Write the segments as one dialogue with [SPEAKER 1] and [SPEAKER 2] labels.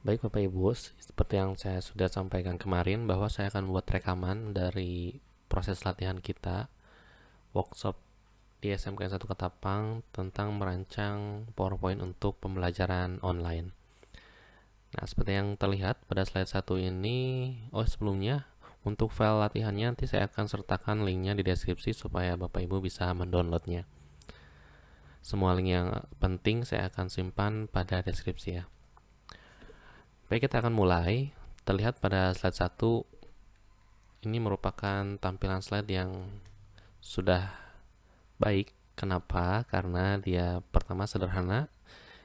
[SPEAKER 1] Baik Bapak Ibu, seperti yang saya sudah sampaikan kemarin bahwa saya akan buat rekaman dari proses latihan kita workshop di SMK 1 Ketapang tentang merancang PowerPoint untuk pembelajaran online. Nah, seperti yang terlihat pada slide 1 ini, sebelumnya untuk file latihannya nanti saya akan sertakan linknya di deskripsi supaya Bapak Ibu bisa mendownloadnya. Semua link yang penting saya akan simpan pada deskripsi ya. Baik, kita akan mulai. Terlihat pada slide 1, ini merupakan tampilan slide yang sudah baik. Kenapa? Karena dia pertama sederhana,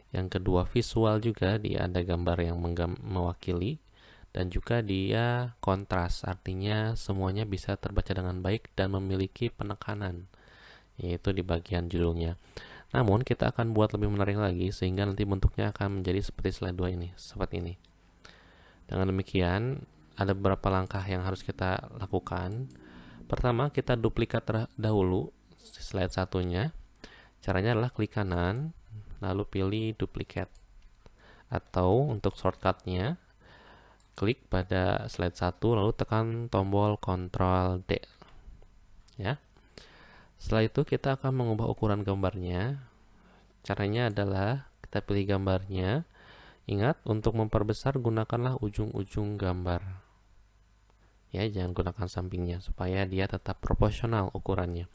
[SPEAKER 1] yang kedua visual juga, dia ada gambar yang mewakili, dan juga dia kontras, artinya semuanya bisa terbaca dengan baik dan memiliki penekanan, yaitu di bagian judulnya. Namun kita akan buat lebih menarik lagi sehingga nanti bentuknya akan menjadi seperti slide 2 ini, seperti ini. Dengan demikian, ada beberapa langkah yang harus kita lakukan. Pertama, kita duplikat dahulu slide satunya. Caranya adalah klik kanan, lalu pilih duplicate. Atau untuk shortcutnya, klik pada slide 1, lalu tekan tombol Ctrl D. Ya. Setelah itu kita akan mengubah ukuran gambarnya. Caranya adalah kita pilih gambarnya. Ingat, untuk memperbesar gunakanlah ujung-ujung gambar. Ya, jangan gunakan sampingnya supaya dia tetap proporsional ukurannya.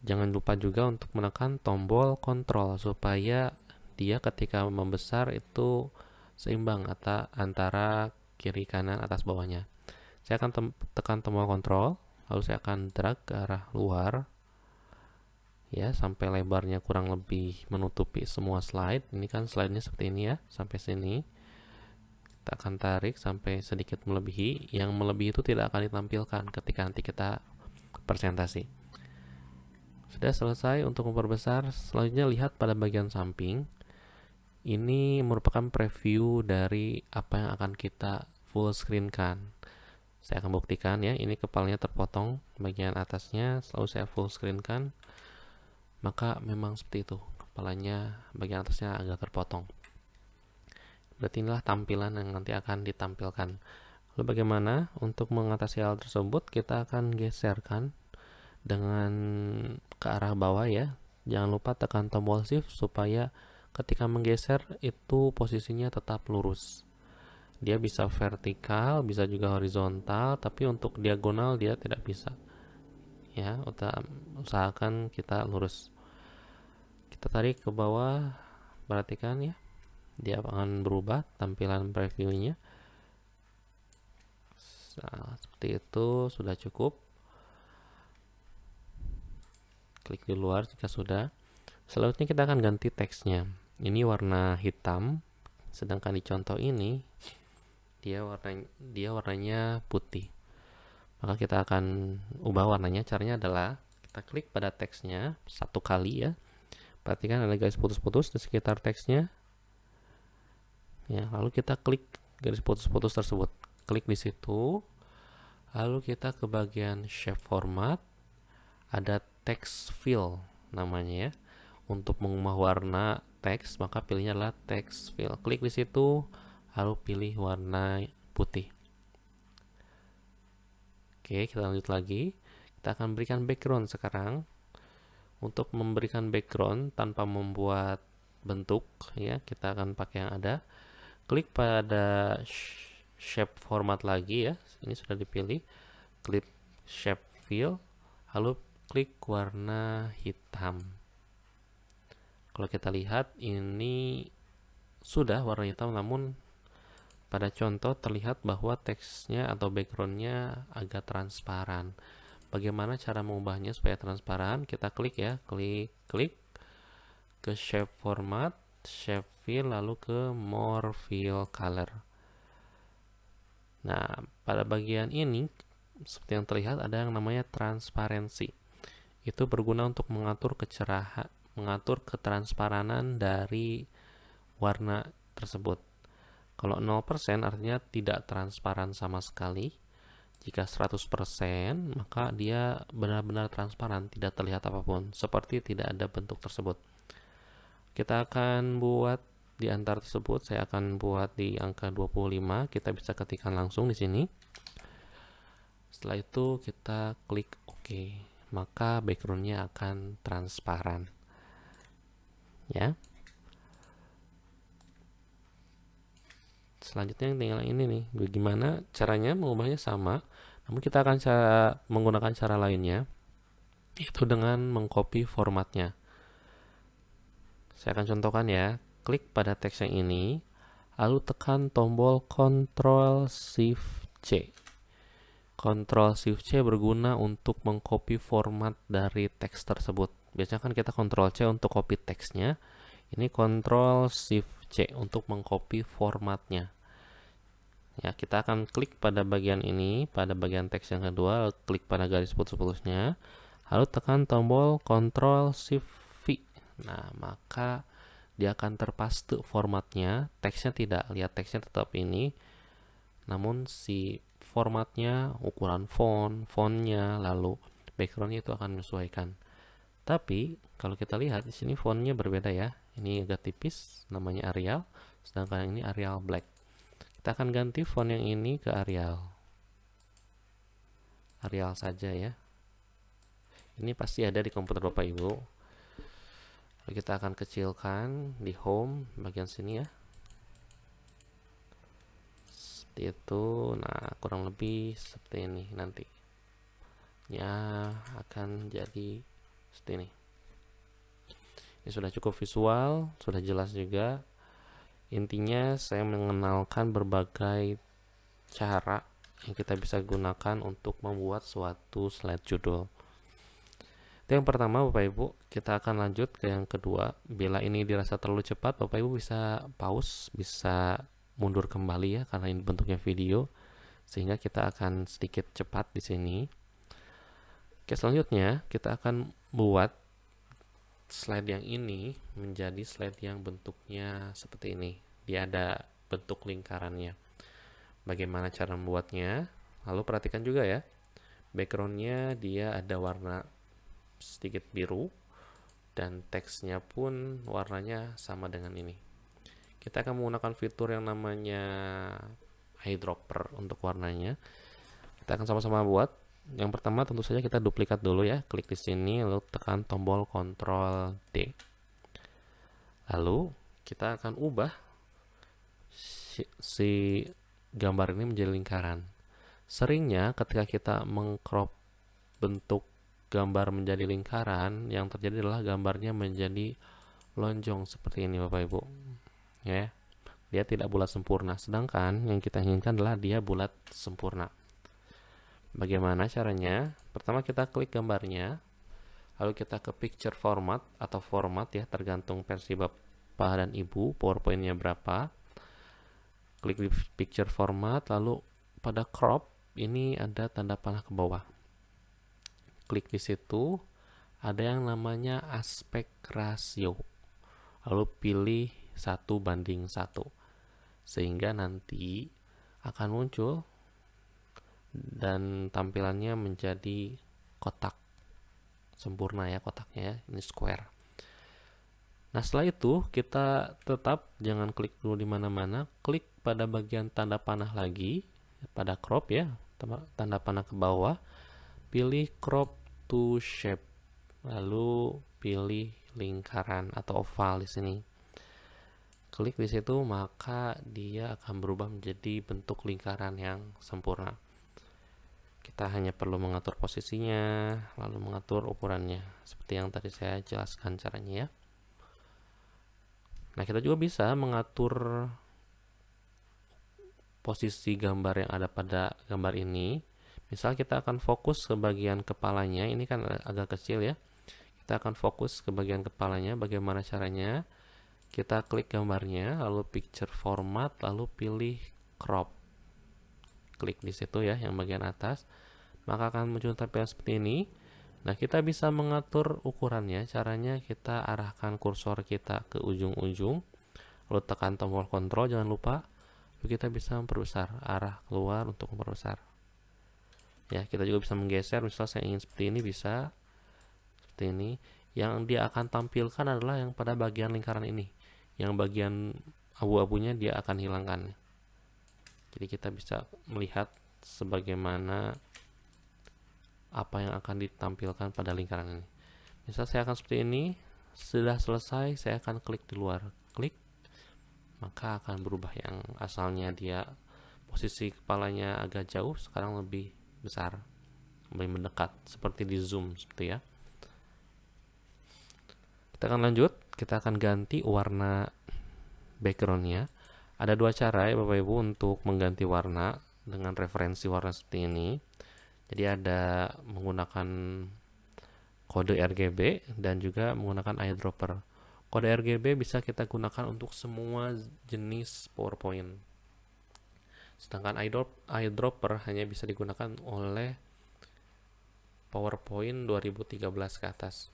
[SPEAKER 1] Jangan lupa juga untuk menekan tombol kontrol supaya dia ketika membesar itu seimbang antara kiri kanan atas bawahnya. Saya akan tekan tombol kontrol, lalu saya akan drag ke arah luar ya sampai lebarnya kurang lebih menutupi semua slide. Ini kan slide-nya seperti ini ya, sampai sini. Kita akan tarik sampai sedikit melebihi. Yang melebihi itu tidak akan ditampilkan ketika nanti kita presentasi. Sudah selesai untuk memperbesar. Selanjutnya lihat pada bagian samping. Ini merupakan preview dari apa yang akan kita full screen kan. Saya akan buktikan ya. Ini kepalanya terpotong bagian atasnya, selalu saya full screen kan. Maka memang seperti itu. Kepalanya bagian atasnya agak terpotong. Berarti inilah tampilan yang nanti akan ditampilkan. Lalu bagaimana untuk mengatasi hal tersebut? Kita akan geserkan dengan ke arah bawah ya. Jangan lupa tekan tombol shift supaya ketika menggeser itu posisinya tetap lurus. Dia bisa vertikal, bisa juga horizontal, tapi untuk diagonal dia tidak bisa. Ya, usahakan kita lurus. Kita tarik ke bawah, perhatikan ya. Dia akan berubah tampilan previewnya. Nah, seperti itu sudah cukup. Klik di luar jika sudah. Selanjutnya kita akan ganti teksnya. Ini warna hitam, sedangkan di contoh ini dia warnanya putih. Maka kita akan ubah warnanya. Caranya adalah kita klik pada teksnya satu kali ya. Perhatikan ada garis putus-putus di sekitar teksnya. Ya, lalu kita klik garis putus-putus tersebut. Klik di situ. Lalu kita ke bagian shape format. Ada text fill namanya ya. Untuk mengubah warna teks, maka pilihnya adalah text fill. Klik di situ, lalu pilih warna putih. Oke, kita lanjut lagi. Kita akan berikan background sekarang. Untuk memberikan background tanpa membuat bentuk ya, kita akan pakai yang ada. Klik pada shape format lagi ya. Ini sudah dipilih. Klik shape fill, lalu klik warna hitam. Kalau kita lihat ini sudah warna hitam, namun pada contoh terlihat bahwa teksnya atau backgroundnya agak transparan. Bagaimana cara mengubahnya supaya transparan? Kita klik ya, klik ke shape format, shape fill, lalu ke more fill color. Nah, pada bagian ini seperti yang terlihat ada yang namanya transparansi. Itu berguna untuk mengatur kecerahan, mengatur ketransparanan dari warna tersebut. Kalau 0% artinya tidak transparan sama sekali. Jika 100% maka dia benar-benar transparan, tidak terlihat apapun, seperti tidak ada bentuk tersebut. Kita akan buat di antara tersebut saya akan buat di angka 25. Kita bisa ketikkan langsung di sini. Setelah itu kita klik OK, maka backgroundnya akan transparan ya. Selanjutnya tinggal ini nih, bagaimana caranya mengubahnya sama, namun kita akan menggunakan cara lainnya, yaitu dengan mengcopy formatnya. Saya akan contohkan ya. Klik pada teks yang ini, lalu tekan tombol Ctrl Shift C. Ctrl Shift C berguna untuk mengcopy format dari teks tersebut. Biasanya kan kita Ctrl C untuk copy teksnya. Ini Ctrl Shift C untuk mengcopy formatnya. Ya, kita akan klik pada bagian ini, pada bagian teks yang kedua, klik pada garis putus-putusnya, lalu tekan tombol Ctrl Shift V. Nah, maka dia akan terpaste formatnya, teksnya tidak, lihat teksnya tetap ini, namun si formatnya, ukuran fontnya, lalu backgroundnya itu akan menyesuaikan. Tapi kalau kita lihat di sini fontnya berbeda ya, ini agak tipis, namanya Arial, sedangkan ini Arial Black. Kita akan ganti font yang ini ke Arial saja ya. Ini pasti ada di komputer Bapak Ibu. Lalu kita akan kecilkan di home bagian sini ya, seperti itu. Nah, kurang lebih seperti ini nanti ya, akan jadi seperti ini. Ini sudah cukup visual, sudah jelas juga. Intinya saya mengenalkan berbagai cara yang kita bisa gunakan untuk membuat suatu slide judul. Itu yang pertama Bapak Ibu. Kita akan lanjut ke yang kedua. Bila ini dirasa terlalu cepat, Bapak Ibu bisa pause, bisa mundur kembali ya, karena ini bentuknya video, sehingga kita akan sedikit cepat di sini. Oke, selanjutnya kita akan buat slide yang ini menjadi slide yang bentuknya seperti ini. Dia ada bentuk lingkarannya. Bagaimana cara membuatnya? Lalu perhatikan juga ya, backgroundnya dia ada warna sedikit biru, dan teksnya pun warnanya sama dengan ini. Kita akan menggunakan fitur yang namanya eyedropper untuk warnanya. Kita akan sama-sama buat. Yang pertama tentu saja kita duplikat dulu ya, klik di sini lalu tekan tombol Ctrl D. Lalu kita akan ubah si gambar ini menjadi lingkaran. Seringnya ketika kita mengcrop bentuk gambar menjadi lingkaran, yang terjadi adalah gambarnya menjadi lonjong seperti ini Bapak Ibu ya. Dia tidak bulat sempurna, sedangkan yang kita inginkan adalah dia bulat sempurna. Bagaimana caranya? Pertama kita klik gambarnya, lalu kita ke picture format atau format ya, tergantung versi Bapak dan Ibu PowerPoint-nya berapa. Klik di picture format, lalu pada crop ini ada tanda panah ke bawah. Klik di situ, ada yang namanya aspect ratio. Lalu pilih 1:1, sehingga nanti akan muncul dan tampilannya menjadi kotak sempurna ya, kotaknya ya, ini square. Nah, setelah itu kita tetap jangan klik dulu di mana-mana, klik pada bagian tanda panah lagi, pada crop ya, tanda panah ke bawah, pilih crop to shape, lalu pilih lingkaran atau oval di sini. Klik di situ, maka dia akan berubah menjadi bentuk lingkaran yang sempurna. Kita hanya perlu mengatur posisinya, lalu mengatur ukurannya, seperti yang tadi saya jelaskan caranya ya. Nah, kita juga bisa mengatur posisi gambar yang ada pada gambar ini. Misal kita akan fokus ke bagian kepalanya, ini kan agak kecil ya. Kita akan fokus ke bagian kepalanya. Bagaimana caranya? Kita klik gambarnya, lalu picture format, lalu pilih crop. Klik di situ ya, yang bagian atas. Maka akan muncul tampilan seperti ini. Nah, kita bisa mengatur ukurannya. Caranya kita arahkan kursor kita ke ujung-ujung, lalu tekan tombol Ctrl, jangan lupa. Lalu kita bisa memperbesar, arah keluar untuk memperbesar. Ya, kita juga bisa menggeser. Misal saya ingin seperti ini, bisa seperti ini. Yang dia akan tampilkan adalah yang pada bagian lingkaran ini. yang bagian abu-abunya dia akan hilangkan. Jadi kita bisa melihat sebagaimana apa yang akan ditampilkan pada lingkaran ini. Misal saya akan seperti ini, sudah selesai saya akan klik di luar, klik, maka akan berubah. Yang asalnya dia posisi kepalanya agak jauh, sekarang lebih besar, lebih mendekat, seperti di zoom seperti ya. Kita akan lanjut, kita akan ganti warna backgroundnya. Ada dua cara ya Bapak Ibu untuk mengganti warna dengan referensi warna seperti ini. Jadi ada menggunakan kode RGB dan juga menggunakan eyedropper. Kode RGB bisa kita gunakan untuk semua jenis PowerPoint. Sedangkan eyedropper hanya bisa digunakan oleh PowerPoint 2013 ke atas.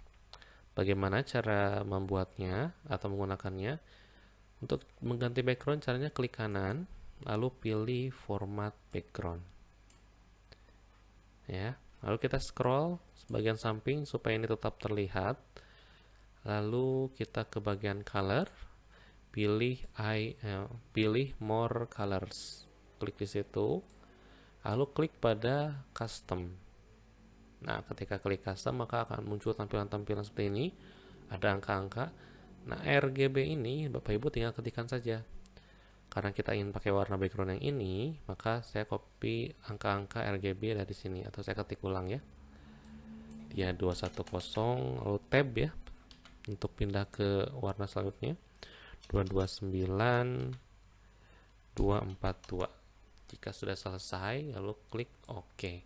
[SPEAKER 1] Bagaimana cara membuatnya atau menggunakannya? Untuk mengganti background, caranya klik kanan, lalu pilih format background. Ya, lalu kita scroll bagian samping supaya ini tetap terlihat. Lalu kita ke bagian color, pilih more colors. Klik di situ, lalu klik pada custom. Nah, ketika klik custom maka akan muncul tampilan-tampilan seperti ini. Ada angka-angka. Nah, RGB ini Bapak Ibu tinggal ketikkan saja. Karena kita ingin pakai warna background yang ini, maka saya copy angka-angka RGB dari sini, atau saya ketik ulang ya. Dia 210, lalu tab ya untuk pindah ke warna selanjutnya. 229 242. Jika sudah selesai, lalu klik OK.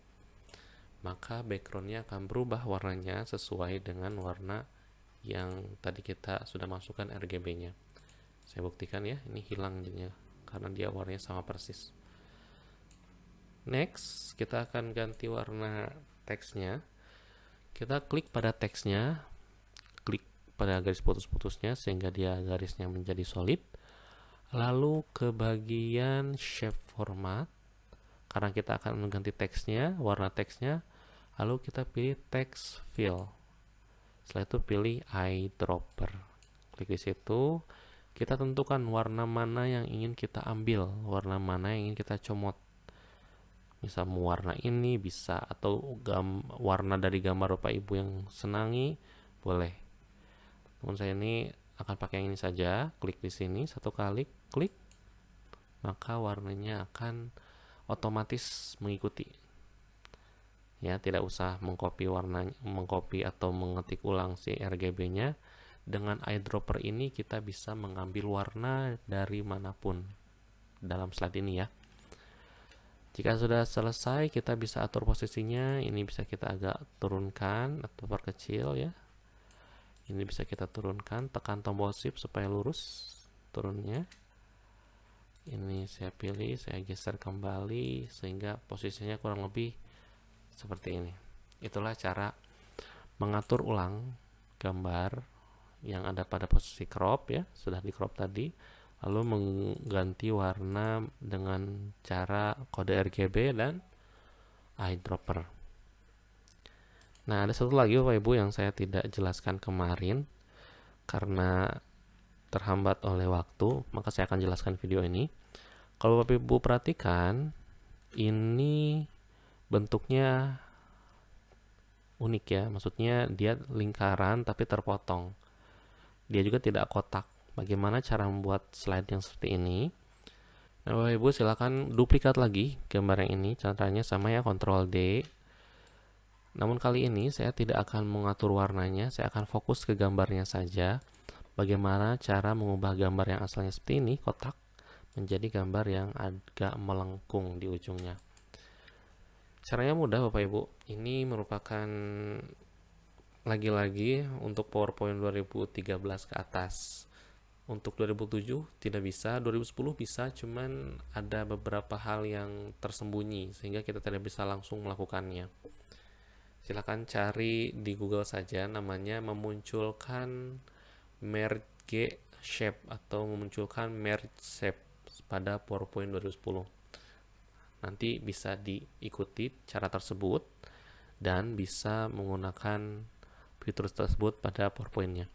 [SPEAKER 1] Maka backgroundnya akan berubah warnanya sesuai dengan warna yang tadi kita sudah masukkan RGB-nya. Saya buktikan ya, ini hilang jadinya karena dia warnanya sama persis. Next, kita akan ganti warna teksnya. Kita klik pada teksnya, klik pada garis putus-putusnya sehingga dia garisnya menjadi solid. Lalu ke bagian shape format, karena kita akan mengganti teksnya, warna teksnya, lalu kita pilih text fill. Setelah itu pilih eyedropper. Klik di situ, kita tentukan warna mana yang ingin kita ambil, warna mana yang ingin kita comot. Bisa warna ini bisa, atau warna dari gambar Bapak Ibu yang senangi, boleh. Namun saya ini akan pakai yang ini saja. Klik di sini satu kali, klik, maka warnanya akan otomatis mengikuti. Ya, tidak usah mengcopy atau mengetik ulang si RGB-nya. Dengan eyedropper ini kita bisa mengambil warna dari manapun dalam slide ini ya. Jika sudah selesai, kita bisa atur posisinya. Ini bisa kita agak turunkan atau perkecil ya. Ini bisa kita turunkan, tekan tombol shift supaya lurus turunnya. Ini saya pilih, saya geser kembali sehingga posisinya kurang lebih seperti ini. Itulah cara mengatur ulang gambar yang ada pada posisi crop ya, sudah di crop tadi, lalu mengganti warna dengan cara kode RGB dan eyedropper. Nah, ada satu lagi Bapak Ibu yang saya tidak jelaskan kemarin karena terhambat oleh waktu, maka saya akan jelaskan video ini. Kalau Bapak Ibu perhatikan, ini bentuknya unik ya, maksudnya dia lingkaran tapi terpotong. Dia juga tidak kotak. Bagaimana cara membuat slide yang seperti ini? Nah, Bapak Ibu silakan duplikat lagi gambar yang ini. Caranya sama ya, Ctrl D. Namun kali ini saya tidak akan mengatur warnanya, saya akan fokus ke gambarnya saja. Bagaimana cara mengubah gambar yang asalnya seperti ini, kotak, menjadi gambar yang agak melengkung di ujungnya. Caranya mudah Bapak Ibu. Ini merupakan lagi-lagi untuk PowerPoint 2013 ke atas. Untuk 2007 tidak bisa, 2010 bisa, cuman ada beberapa hal yang tersembunyi sehingga kita tidak bisa langsung melakukannya. Silakan cari di Google saja, namanya memunculkan merge shape atau memunculkan merge shape pada PowerPoint 2010. Nanti bisa diikuti cara tersebut dan bisa menggunakan fitur tersebut pada PowerPoint-nya.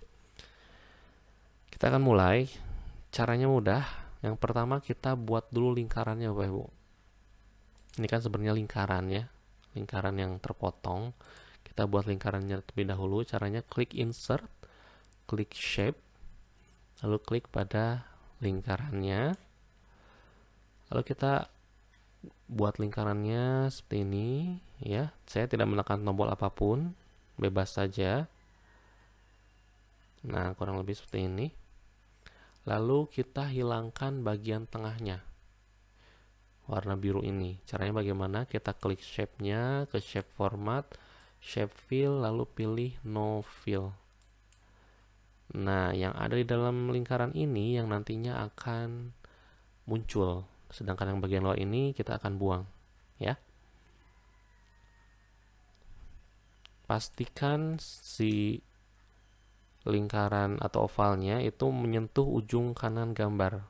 [SPEAKER 1] Kita akan mulai. Caranya mudah. Yang pertama kita buat dulu lingkarannya Bapak Ibu. Ini kan sebenarnya lingkaran ya, lingkaran yang terpotong. Kita buat lingkarannya terlebih dahulu. Caranya klik insert, klik shape, lalu klik pada lingkarannya. Lalu kita buat lingkarannya seperti ini ya. Saya tidak menekan tombol apapun, bebas saja. Nah, kurang lebih seperti ini. Lalu kita hilangkan bagian tengahnya, warna biru ini. Caranya bagaimana? Kita klik shape-nya, ke shape format, shape fill, lalu pilih no fill. Nah, yang ada di dalam lingkaran ini yang nantinya akan muncul. Sedangkan yang bagian luar ini kita akan buang, ya. Pastikan si lingkaran atau ovalnya itu menyentuh ujung kanan gambar.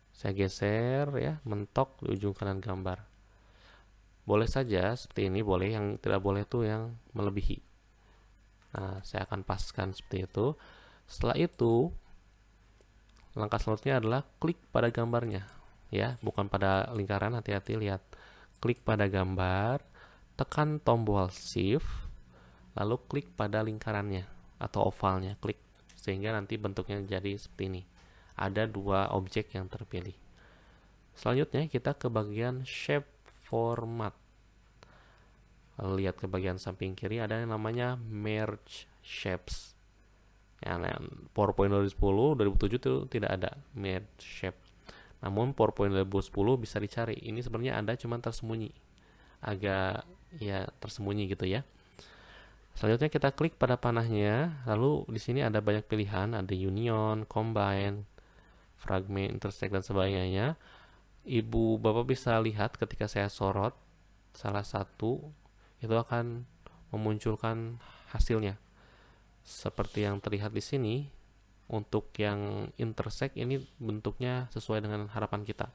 [SPEAKER 1] Saya geser ya, mentok di ujung kanan gambar. Boleh saja seperti ini, boleh. Yang tidak boleh itu yang melebihi. Nah, saya akan paskan seperti itu. Setelah itu, langkah selanjutnya adalah klik pada gambarnya. Ya, bukan pada lingkaran, hati-hati lihat. Klik pada gambar, tekan tombol shift, lalu klik pada lingkarannya atau ovalnya, klik sehingga nanti bentuknya jadi seperti ini. Ada dua objek yang terpilih. Selanjutnya kita ke bagian shape format. Lalu lihat ke bagian samping kiri ada yang namanya merge shapes. Ya, PowerPoint 2010, 2007 itu tidak ada merge shape. Namun PowerPoint 2010 bisa dicari. Ini sebenarnya ada cuman tersembunyi. Agak ya tersembunyi gitu ya. Selanjutnya kita klik pada panahnya, lalu di sini ada banyak pilihan, ada union, combine, fragment, intersect dan sebagainya. Ibu Bapak bisa lihat ketika saya sorot salah satu, itu akan memunculkan hasilnya. Seperti yang terlihat di sini, untuk yang intersect ini bentuknya sesuai dengan harapan kita.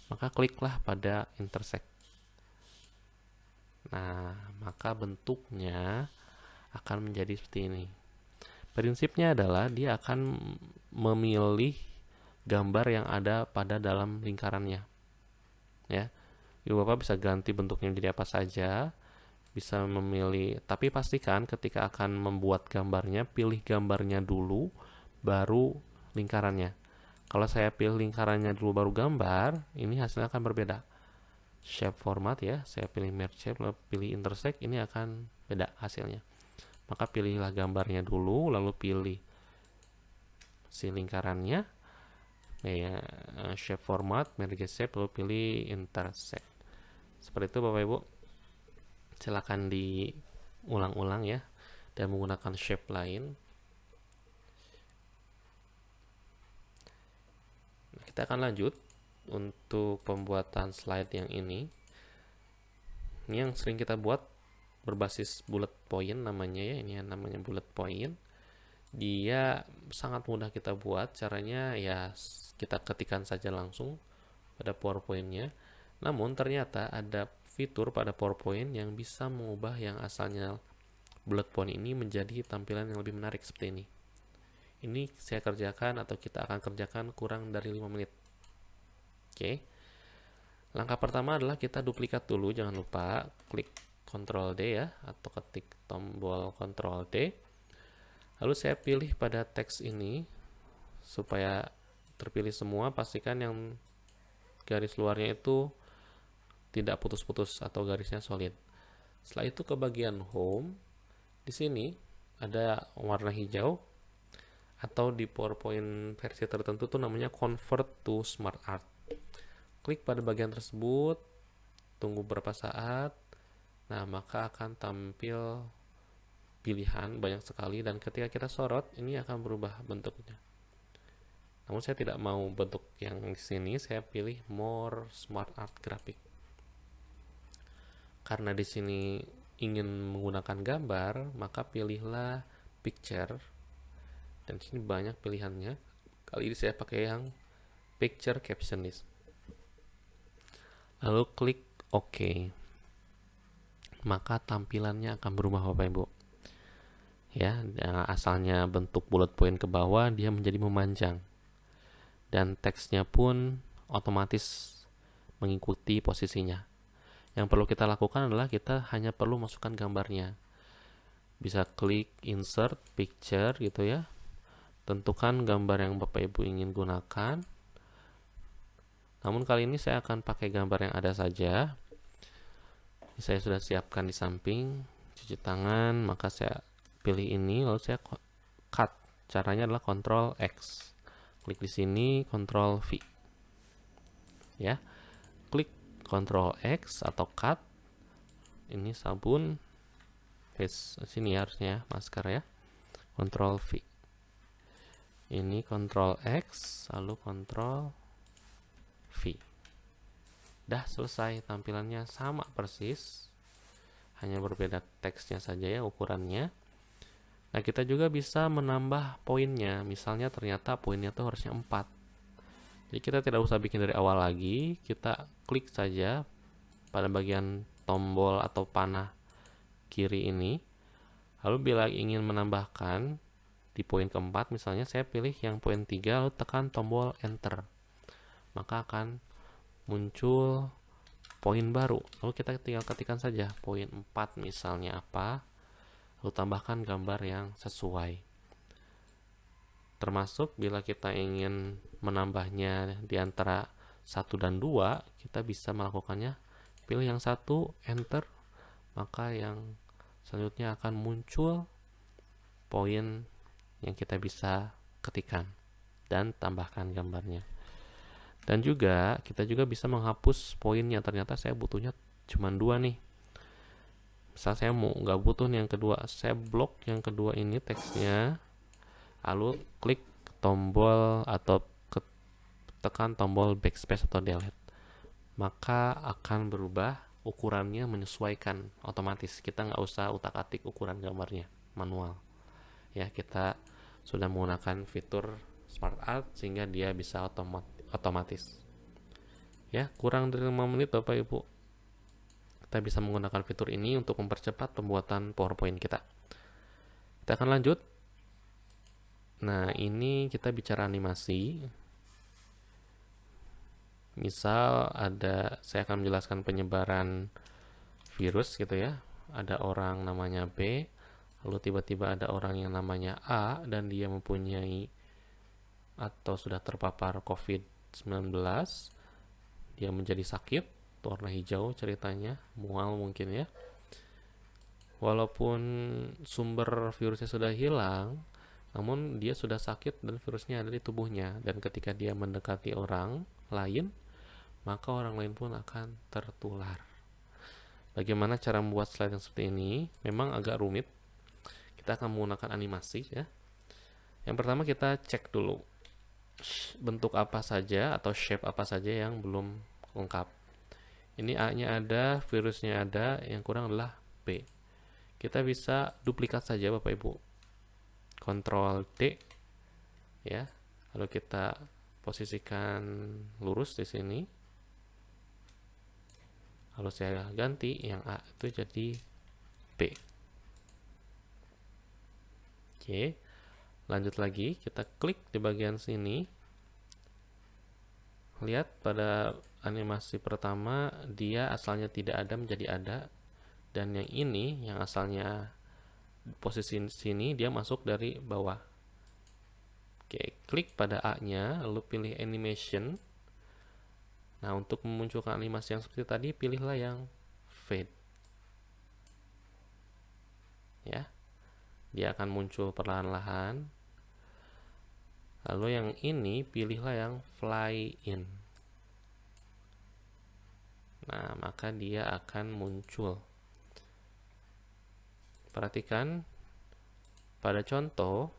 [SPEAKER 1] Maka kliklah pada intersect. Nah, maka bentuknya akan menjadi seperti ini. Prinsipnya adalah dia akan memilih gambar yang ada pada dalam lingkarannya. Ya, Ibu Bapak bisa ganti bentuknya jadi apa saja, bisa memilih, tapi pastikan ketika akan membuat gambarnya, pilih gambarnya dulu, baru lingkarannya. Kalau saya pilih lingkarannya dulu baru gambar, ini hasilnya akan berbeda. Shape format ya, saya pilih merge shape, lalu pilih intersect, ini akan beda hasilnya. Maka pilihlah gambarnya dulu, lalu pilih si lingkarannya, ya, shape format, merge shape, lalu pilih intersect. Seperti itu Bapak Ibu. Silakan diulang-ulang ya, dan menggunakan shape lain. Nah, kita akan lanjut untuk pembuatan slide yang ini. Ini yang sering kita buat berbasis bullet point namanya ya, ini yang namanya bullet point. Dia sangat mudah kita buat, caranya ya kita ketikkan saja langsung pada PowerPoint-nya. Namun ternyata ada fitur pada PowerPoint yang bisa mengubah yang asalnya bullet point ini menjadi tampilan yang lebih menarik seperti ini. Ini saya kerjakan atau kita akan kerjakan kurang dari 5 menit. Oke. Langkah pertama adalah kita duplikat dulu, jangan lupa klik Ctrl D ya, atau ketik tombol Ctrl D. Lalu saya pilih pada teks ini supaya terpilih semua, pastikan yang garis luarnya itu tidak putus-putus atau garisnya solid. Setelah itu ke bagian home, di sini ada warna hijau atau di PowerPoint versi tertentu tuh namanya convert to smart art. Klik pada bagian tersebut, tunggu beberapa saat. Nah, maka akan tampil pilihan banyak sekali dan ketika kita sorot ini akan berubah bentuknya. Namun saya tidak mau bentuk yang di sini, saya pilih more smart art graphic. Karena di sini ingin menggunakan gambar, maka pilihlah picture. Dan di sini banyak pilihannya. Kali ini saya pakai yang picture caption list. Lalu klik OK. Maka tampilannya akan berubah Bapak Ibu. Ya, asalnya bentuk bullet point ke bawah, dia menjadi memanjang. dan teksnya pun otomatis mengikuti posisinya. Yang perlu kita lakukan adalah kita hanya perlu masukkan gambarnya. Bisa klik insert picture gitu ya. Tentukan gambar yang Bapak Ibu ingin gunakan. Namun kali ini saya akan pakai gambar yang ada saja. Saya sudah siapkan di samping, cuci tangan, maka saya pilih ini, lalu saya cut. Caranya adalah Ctrl X. Klik di sini, Ctrl V. Ya. Klik Ctrl X atau cut. Ini sabun. Face sini harusnya masker ya. Ctrl V. Ini Ctrl X, lalu Ctrl V. Dah selesai, tampilannya sama persis. Hanya berbeda teksnya saja ya, ukurannya. Nah, kita juga bisa menambah poinnya. Misalnya ternyata poinnya tuh harusnya 4. Jadi kita tidak usah bikin dari awal lagi. Kita klik saja pada bagian tombol atau panah kiri ini. Lalu bila ingin menambahkan di poin keempat, misalnya saya pilih yang poin 3, lalu tekan tombol enter. Maka akan muncul poin baru. Lalu kita tinggal ketikkan saja poin 4 misalnya apa. Lalu tambahkan gambar yang sesuai. Termasuk bila kita ingin menambahnya di antara 1 dan 2, kita bisa melakukannya. Pilih yang 1, enter. Maka yang selanjutnya akan muncul poin yang kita bisa ketikkan dan tambahkan gambarnya. Dan juga kita juga bisa menghapus poinnya. Ternyata saya butuhnya cuma 2 nih. Misal saya mau nggak butuh nih yang kedua, saya blok yang kedua ini teksnya, lalu klik tombol atau tekan tombol backspace atau delete, maka akan berubah ukurannya menyesuaikan otomatis. Kita nggak usah utak-atik ukuran gambarnya manual ya. Kita sudah menggunakan fitur Smart Art sehingga dia bisa otomatis ya. Kurang dari 5 menit Bapak Ibu, kita bisa menggunakan fitur ini untuk mempercepat pembuatan PowerPoint kita. Kita akan lanjut. Nah, ini kita bicara animasi. Misal saya akan menjelaskan penyebaran virus gitu ya. Ada orang namanya B, lalu tiba-tiba ada orang yang namanya A dan dia mempunyai atau sudah terpapar COVID-19. Dia menjadi sakit, warna hijau ceritanya, mual mungkin ya. Walaupun sumber virusnya sudah hilang, namun dia sudah sakit dan virusnya ada di tubuhnya. Dan ketika dia mendekati orang lain, maka orang lain pun akan tertular. Bagaimana cara membuat slide yang seperti ini? Memang agak rumit. Kita akan menggunakan animasi ya. Yang pertama kita cek dulu bentuk apa saja atau shape apa saja yang belum lengkap. Ini A-nya ada, virusnya ada, yang kurang adalah B. Kita bisa duplikat saja Bapak Ibu. Ctrl D ya. Lalu kita posisikan lurus di sini. Lalu saya ganti yang A itu jadi B. Oke. Lanjut lagi, kita klik di bagian sini. Lihat pada animasi pertama, dia asalnya tidak ada menjadi ada. Dan yang ini, yang asalnya posisi sini, dia masuk dari bawah. Oke, klik pada A-nya, lalu pilih animation. Nah, untuk memunculkan animasi yang seperti tadi, pilihlah yang fade. Ya, dia akan muncul perlahan-lahan. Lalu yang ini, pilihlah yang fly in. Nah, maka dia akan muncul. Perhatikan, pada contoh,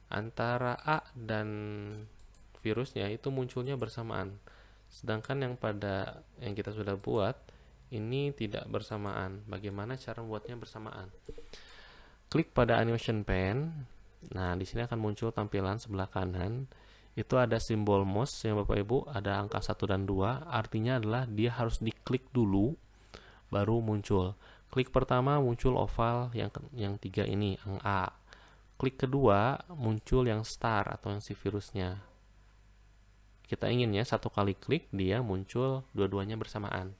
[SPEAKER 1] antara A dan virusnya itu munculnya bersamaan. Sedangkan yang kita sudah buat ini tidak bersamaan. Bagaimana cara membuatnya bersamaan? Klik pada animation pen. Nah, di sini akan muncul tampilan sebelah kanan. Itu ada simbol mouse yang Bapak Ibu, ada angka 1 dan 2. Artinya adalah dia harus diklik dulu baru muncul. Klik pertama muncul oval yang 3 ini, yang A. Klik kedua muncul yang star atau yang si virusnya. Kita inginnya satu kali klik dia muncul dua-duanya bersamaan.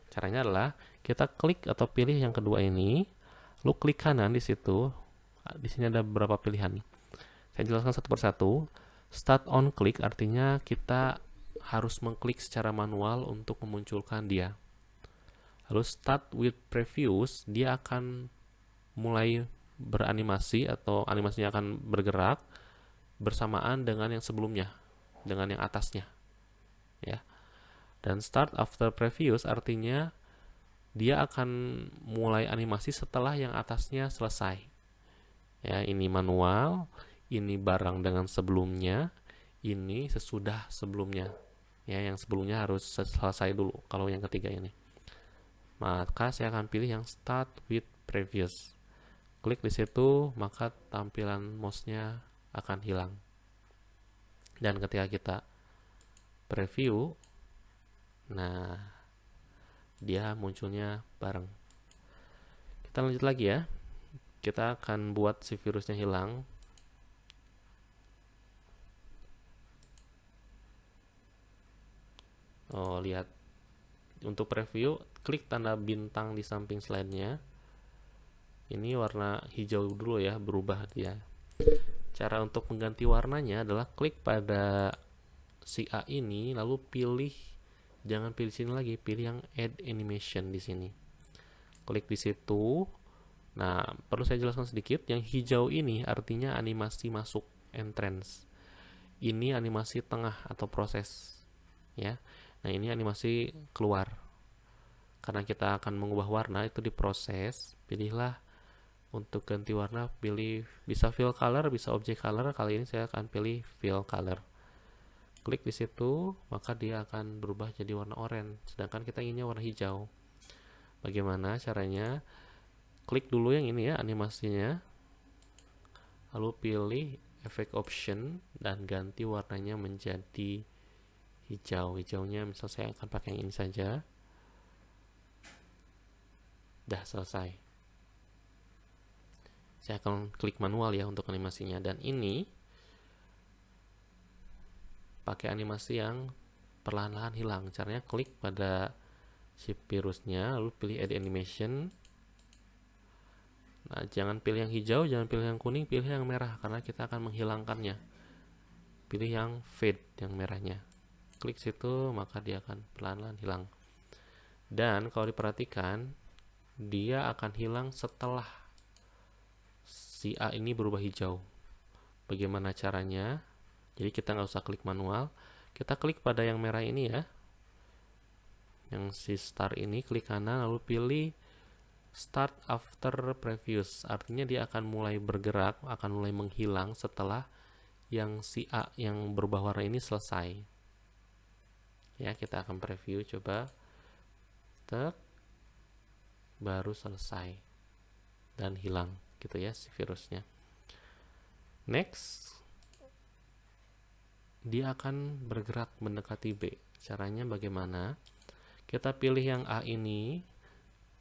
[SPEAKER 1] Caranya adalah kita klik atau pilih yang kedua ini, lalu klik kanan di situ. Di sini ada beberapa pilihan. Saya jelaskan satu persatu. Start on click artinya kita harus mengklik secara manual untuk memunculkan dia. Lalu start with previews, dia akan mulai beranimasi atau animasinya akan bergerak bersamaan dengan yang sebelumnya, dengan yang atasnya, ya. Dan start after previews artinya dia akan mulai animasi setelah yang atasnya selesai. Ya, ini manual, ini bareng dengan sebelumnya, ini sesudah sebelumnya. Ya, yang sebelumnya harus selesai dulu kalau yang ketiga ini. Maka saya akan pilih yang start with previous. Klik di situ, maka tampilan mouse-nya akan hilang. Dan ketika kita preview, nah, dia munculnya bareng. Kita lanjut lagi ya. Kita akan buat si virusnya hilang. Oh, lihat. Untuk preview, klik tanda bintang di samping slide-nya. Ini warna hijau dulu ya, berubah dia. Cara untuk mengganti warnanya adalah klik pada si A ini, lalu pilih, jangan pilih sini lagi, pilih yang add animation di sini. Klik di situ. Nah, perlu saya jelaskan sedikit, yang hijau ini artinya animasi masuk, entrance. Ini animasi tengah atau proses, ya. Nah, ini animasi keluar. Karena kita akan mengubah warna itu di proses, pilihlah untuk ganti warna, pilih bisa fill color, bisa object color. Kali ini saya akan pilih fill color. Klik di situ, maka dia akan berubah jadi warna oranye. Sedangkan kita inginnya warna hijau. Bagaimana caranya? Klik dulu yang ini ya, animasinya. Lalu pilih effect option dan ganti warnanya menjadi hijau. Hijaunya misal saya akan pakai yang ini saja. Dah selesai. Saya akan klik manual ya untuk animasinya. Dan ini pakai animasi yang perlahan-lahan hilang. Caranya klik pada si virusnya, lalu pilih add animation. Nah, jangan pilih yang hijau, jangan pilih yang kuning, pilih yang merah karena kita akan menghilangkannya. Pilih yang fade, yang merahnya. Klik situ, maka dia akan perlahan-lahan hilang. Dan kalau diperhatikan, dia akan hilang setelah si A ini berubah hijau. Bagaimana caranya? Jadi kita nggak usah klik manual, kita klik pada yang merah ini ya, yang si star ini, klik kanan lalu pilih start after previous, artinya dia akan mulai bergerak, akan mulai menghilang setelah yang si A yang berubah warna ini selesai. Ya, kita akan preview, coba tek, baru selesai dan hilang gitu ya si virusnya. Next, dia akan bergerak mendekati B. Caranya bagaimana? Kita pilih yang A ini,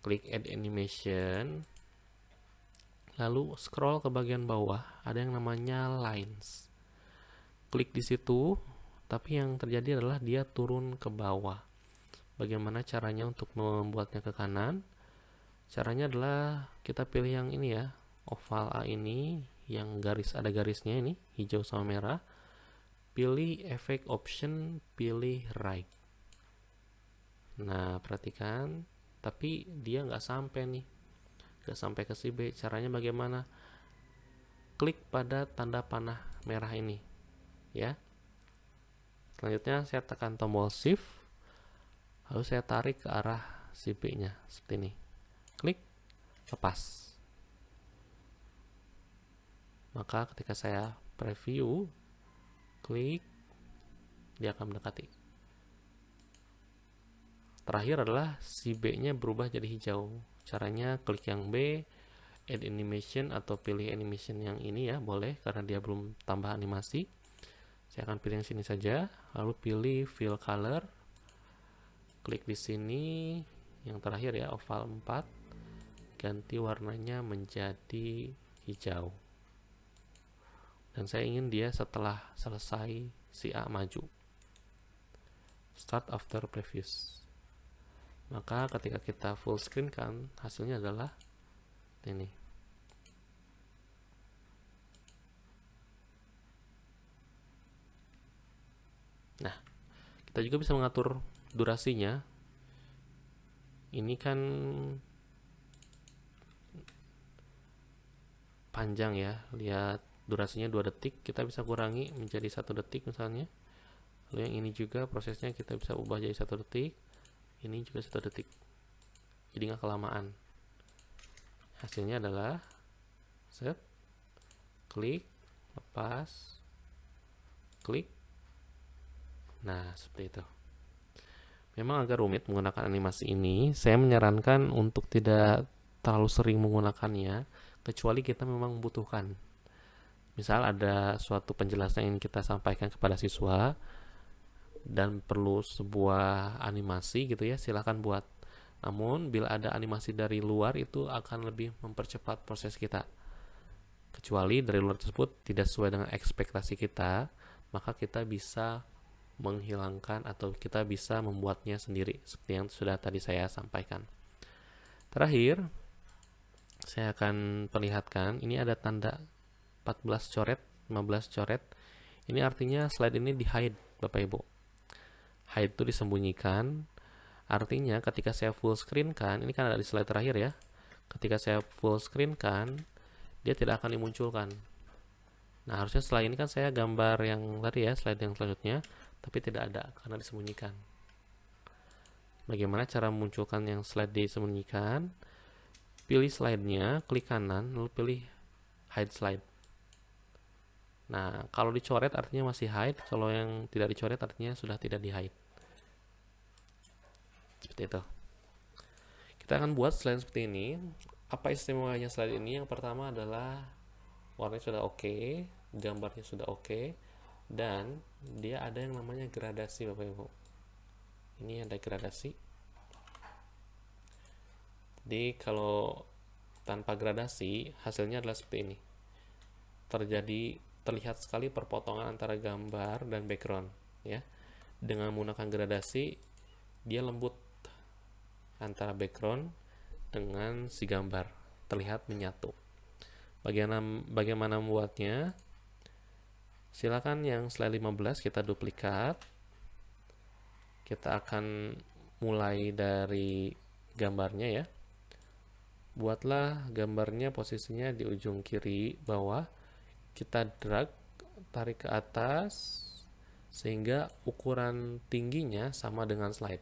[SPEAKER 1] klik add animation, lalu scroll ke bagian bawah, ada yang namanya lines. Klik di situ, tapi yang terjadi adalah dia turun ke bawah. Bagaimana caranya untuk membuatnya ke kanan? Caranya adalah kita pilih yang ini ya, oval A ini, yang garis, ada garisnya ini, hijau sama merah. Pilih effect option, pilih right. Nah, perhatikan, tapi dia nggak sampai nih, nggak sampai ke si B. Caranya bagaimana? Klik pada tanda panah merah ini, ya. Selanjutnya saya tekan tombol shift, lalu saya tarik ke arah si B-nya seperti ini. Klik, lepas. Maka ketika saya preview, klik, dia akan mendekati. Terakhir adalah si B-nya berubah jadi hijau. Caranya klik yang B, add animation atau pilih animation yang ini ya, boleh karena dia belum tambah animasi. Saya akan pilih yang sini saja, lalu pilih fill color. Klik di sini, yang terakhir ya, oval 4. Ganti warnanya menjadi hijau. Dan saya ingin dia setelah selesai si A maju. start after previous. Maka ketika kita full screen kan, hasilnya adalah ini. Nah, kita juga bisa mengatur durasinya. Ini kan panjang ya, lihat durasinya 2 detik, kita bisa kurangi menjadi 1 detik misalnya. Lalu yang ini juga prosesnya kita bisa ubah jadi 1 detik, ini juga 1 detik, jadi nggak kelamaan. Hasilnya adalah set, klik, lepas, klik. Nah, seperti itu. Memang agak rumit menggunakan animasi ini. Saya menyarankan untuk tidak terlalu sering menggunakannya, kecuali kita memang membutuhkan. Misal ada suatu penjelasan yang kita sampaikan kepada siswa dan perlu sebuah animasi gitu ya, silahkan buat. Namun bila ada animasi dari luar itu akan lebih mempercepat proses kita. Kecuali dari luar tersebut tidak sesuai dengan ekspektasi kita, maka kita bisa menghilangkan atau kita bisa membuatnya sendiri seperti yang sudah tadi saya sampaikan. Terakhir, saya akan perlihatkan ini ada tanda 14 coret, 15 coret. Ini artinya slide ini di hide, Bapak Ibu. Hide itu disembunyikan. Artinya ketika saya full screen kan, ini kan ada di slide terakhir ya. Ketika saya full screen kan, dia tidak akan dimunculkan. Nah, harusnya setelah ini kan saya gambar yang tadi ya, slide yang selanjutnya, tapi tidak ada karena disembunyikan. Bagaimana cara memunculkan yang slide disembunyikan? Pilih slide-nya, klik kanan, lalu pilih hide slide. Nah, kalau dicoret artinya masih hide, kalau yang tidak dicoret artinya sudah tidak di hide. Seperti itu. Kita akan buat slide seperti ini. Apa istimewanya slide ini? Yang pertama adalah warnanya sudah oke, gambarnya sudah oke, dan dia ada yang namanya gradasi, Bapak Ibu. Ini ada gradasi. Jadi kalau tanpa gradasi hasilnya adalah seperti ini. Terlihat sekali perpotongan antara gambar dan background ya. Dengan menggunakan gradasi dia lembut antara background dengan si gambar, terlihat menyatu. Bagaimana membuatnya? Silakan yang slide 15 kita duplikat. Kita akan mulai dari gambarnya ya. Buatlah gambarnya posisinya di ujung kiri bawah. Kita drag, tarik ke atas sehingga ukuran tingginya sama dengan slide.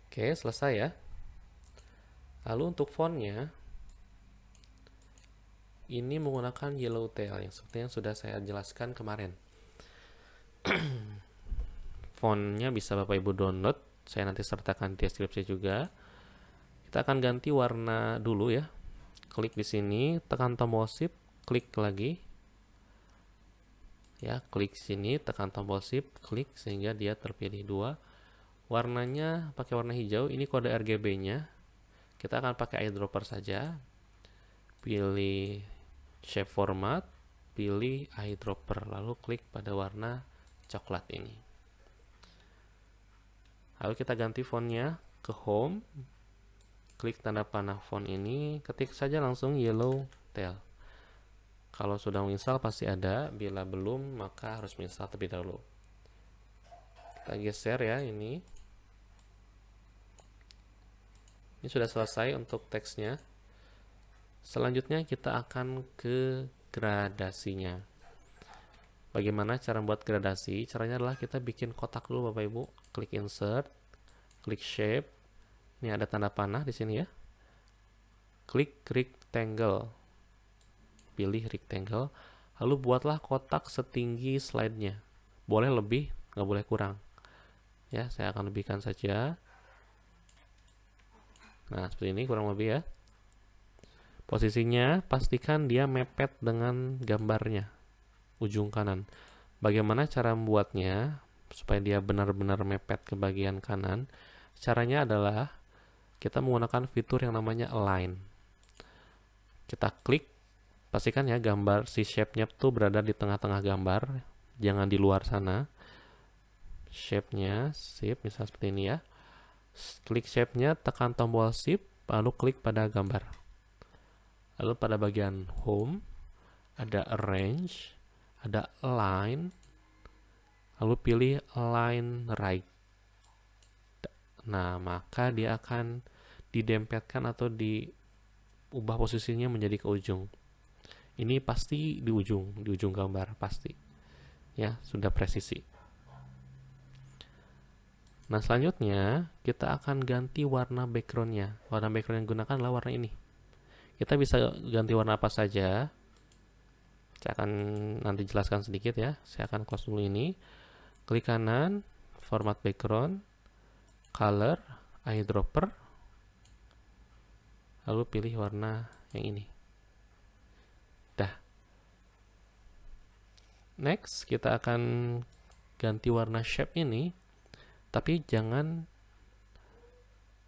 [SPEAKER 1] Oke, selesai ya. Lalu untuk fontnya, ini menggunakan Yellowtail yang seperti yang sudah saya jelaskan kemarin. Fontnya bisa Bapak Ibu download, saya nanti sertakan di deskripsi juga. Kita akan ganti warna dulu ya. Klik di sini, tekan tombol shift, klik lagi. Ya, klik sini, tekan tombol shift, klik sehingga dia terpilih 2. Warnanya pakai warna hijau, ini kode RGB-nya. Kita akan pakai eyedropper saja. Pilih shape format, pilih eyedropper, lalu klik pada warna coklat ini. Lalu kita ganti fontnya ke home, klik tanda panah font ini, ketik saja langsung Yellowtail. Kalau sudah menginstal pasti ada, bila belum maka harus menginstal terlebih dahulu. Kita geser ya ini. Ini sudah selesai untuk teksnya. Selanjutnya kita akan ke gradasinya. Bagaimana cara membuat gradasi? Caranya adalah kita bikin kotak dulu Bapak Ibu. Klik insert, klik shape. Ini ada tanda panah di sini ya. Klik rectangle. Pilih rectangle. Lalu buatlah kotak setinggi slide-nya. Boleh lebih, nggak boleh kurang. Ya, saya akan lebihkan saja. Nah, seperti ini kurang lebih ya. Posisinya pastikan dia mepet dengan gambarnya, ujung kanan. Bagaimana cara membuatnya supaya dia benar-benar mepet ke bagian kanan? Caranya adalah kita menggunakan fitur yang namanya align. Kita klik, pastikan ya gambar si shape-nya tuh berada di tengah-tengah gambar, jangan di luar sana. shape-nya, shift, misal seperti ini ya. Klik shape-nya, tekan tombol shift, lalu klik pada gambar. Lalu pada bagian home, ada arrange, ada align, lalu pilih align right. Nah, maka dia akan didempetkan atau diubah posisinya menjadi ke ujung. Ini pasti di ujung gambar, pasti. Ya, sudah presisi. Nah, selanjutnya kita akan ganti warna background-nya. Warna background yang digunakan adalah warna ini. Kita bisa ganti warna apa saja. Saya akan nanti jelaskan sedikit ya. Saya akan close dulu ini. Klik kanan, format background, color, eyedropper, lalu pilih warna yang ini. Dah. Next, kita akan ganti warna shape ini, tapi jangan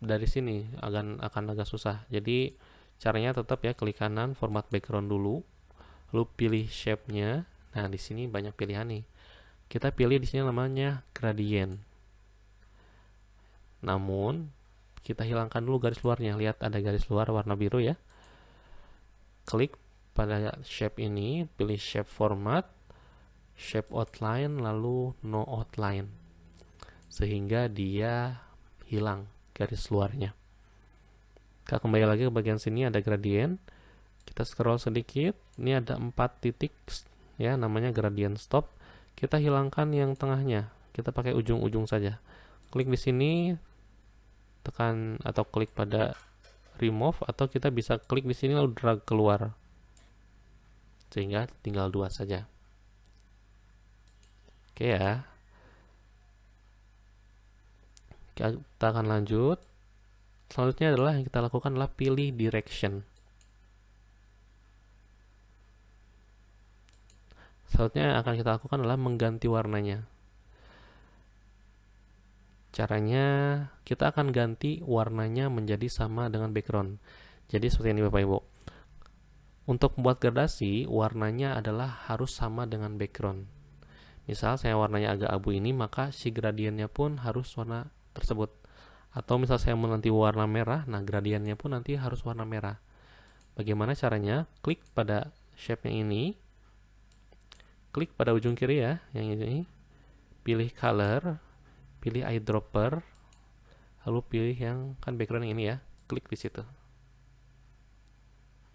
[SPEAKER 1] dari sini, akan agak susah. Jadi caranya tetap ya, klik kanan, format background dulu, lalu pilih shape-nya. Nah, di sini banyak pilihan nih. Kita pilih di sini namanya gradient. Namun kita hilangkan dulu garis luarnya. Lihat ada garis luar warna biru ya. Klik pada shape ini, pilih shape format, shape outline, lalu no outline, sehingga dia hilang garis luarnya. Kita kembali lagi ke bagian sini, ada gradient. Kita scroll sedikit, ini ada 4 titik ya, namanya gradient stop. Kita hilangkan yang tengahnya, kita pakai ujung-ujung saja. Klik di sini, tekan atau klik pada remove, atau kita bisa klik di sini lalu drag keluar, sehingga tinggal 2 saja. Oke ya. Kita akan lanjut. Selanjutnya adalah yang kita lakukan adalah pilih direction. Selanjutnya yang akan kita lakukan adalah mengganti warnanya. Caranya kita akan ganti warnanya menjadi sama dengan background. Jadi seperti ini Bapak Ibu. Untuk membuat gradasi, warnanya adalah harus sama dengan background. Misal saya warnanya agak abu ini, maka si gradiennya pun harus warna tersebut. Atau misal saya mau nanti warna merah, nah gradiennya pun nanti harus warna merah. Bagaimana caranya? Klik pada shape yang ini, klik pada ujung kiri ya, yang ini, pilih color, pilih eyedropper, lalu pilih yang kan background yang ini ya, klik di situ.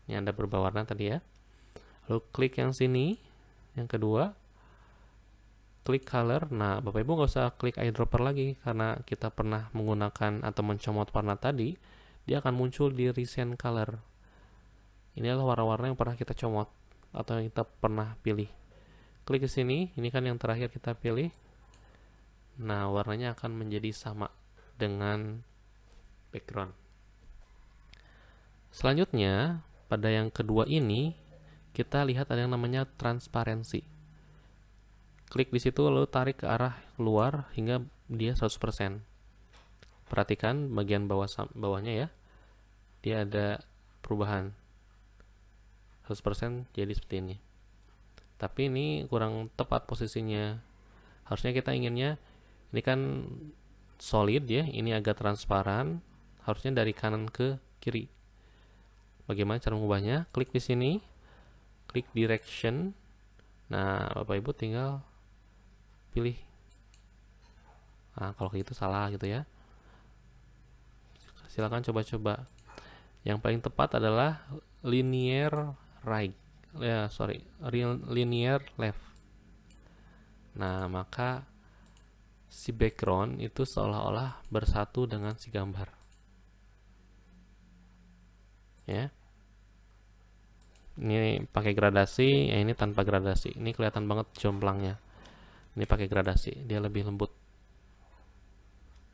[SPEAKER 1] Ini Anda berubah warna tadi ya. Lalu klik yang sini, yang kedua, klik color. Nah, Bapak Ibu nggak usah klik eyedropper lagi, karena kita pernah menggunakan atau mencomot warna tadi, dia akan muncul di recent color. Ini adalah warna-warna yang pernah kita comot atau yang kita pernah pilih. Klik ke sini, ini kan yang terakhir kita pilih. Nah, warnanya akan menjadi sama dengan background. Selanjutnya, pada yang kedua ini, kita lihat ada yang namanya transparansi. Klik di situ lalu tarik ke arah luar hingga dia 100%. Perhatikan bagian bawahnya ya. Dia ada perubahan. 100% jadi seperti ini. Tapi ini kurang tepat posisinya. Harusnya kita inginnya, ini kan solid ya, ini agak transparan. Harusnya dari kanan ke kiri. Bagaimana cara mengubahnya? Klik di sini, klik direction. Nah, Bapak Ibu tinggal pilih. Nah, kalau gitu salah gitu ya. Silakan coba-coba. Yang paling tepat adalah linear right. Linear left. Nah, maka si background itu seolah-olah bersatu dengan si gambar. Ya. Ini pakai gradasi, ya ini tanpa gradasi. Ini kelihatan banget jomplangnya. Ini pakai gradasi, dia lebih lembut.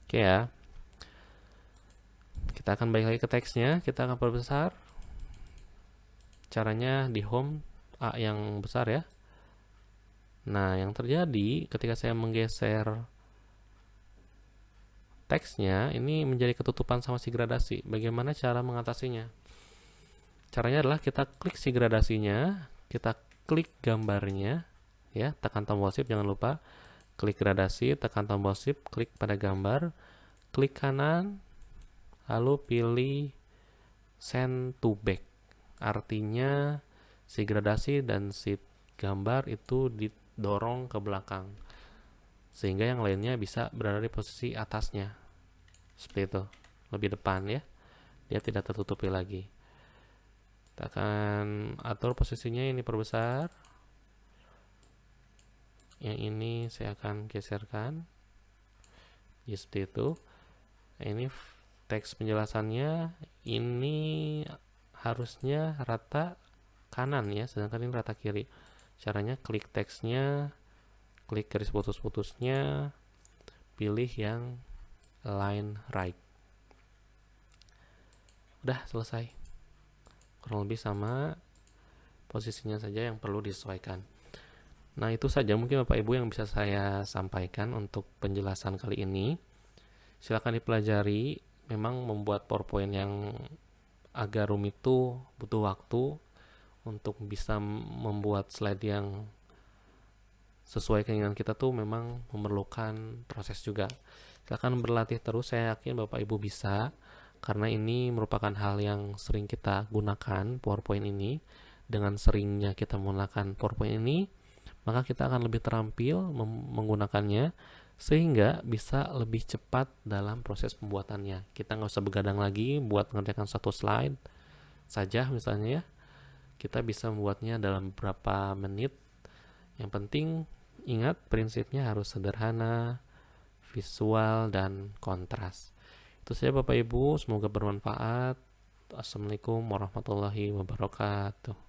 [SPEAKER 1] Oke ya. Kita akan balik lagi ke teksnya, kita akan perbesar. Caranya di home A yang besar ya. Nah, yang terjadi ketika saya menggeser teksnya, ini menjadi ketutupan sama si gradasi. Bagaimana cara mengatasinya? Caranya adalah kita klik si gradasinya, kita klik gambarnya, ya, tekan tombol shift jangan lupa, klik gradasi, tekan tombol shift, klik pada gambar, klik kanan, lalu pilih send to back. Artinya si gradasi dan si gambar itu didorong ke belakang, sehingga yang lainnya bisa berada di posisi atasnya. Seperti itu, lebih depan ya. Dia tidak tertutupi lagi. Kita akan atur posisinya, ini perbesar. Yang ini saya akan geserkan. Ya, seperti itu. Ini teks penjelasannya, ini harusnya rata kanan ya, sedangkan ini rata kiri. Caranya klik teksnya, klik garis putus-putusnya, pilih yang line right. Udah selesai. Kurang lebih sama, posisinya saja yang perlu disesuaikan. Nah, itu saja mungkin Bapak Ibu yang bisa saya sampaikan untuk penjelasan kali ini. Silakan dipelajari. Memang membuat PowerPoint yang agak rumit itu butuh waktu untuk bisa membuat slide yang sesuai keinginan kita tuh memang memerlukan proses juga. Silakan berlatih terus, saya yakin Bapak Ibu bisa, karena ini merupakan hal yang sering kita gunakan PowerPoint ini. Dengan seringnya kita menggunakan PowerPoint ini, maka kita akan lebih terampil menggunakannya, sehingga bisa lebih cepat dalam proses pembuatannya. Kita nggak usah begadang lagi buat mengerjakan satu slide saja misalnya ya. Kita bisa membuatnya dalam beberapa menit. Yang penting ingat prinsipnya harus sederhana, visual, dan kontras. Itu saja Bapak Ibu, semoga bermanfaat. Assalamualaikum warahmatullahi wabarakatuh.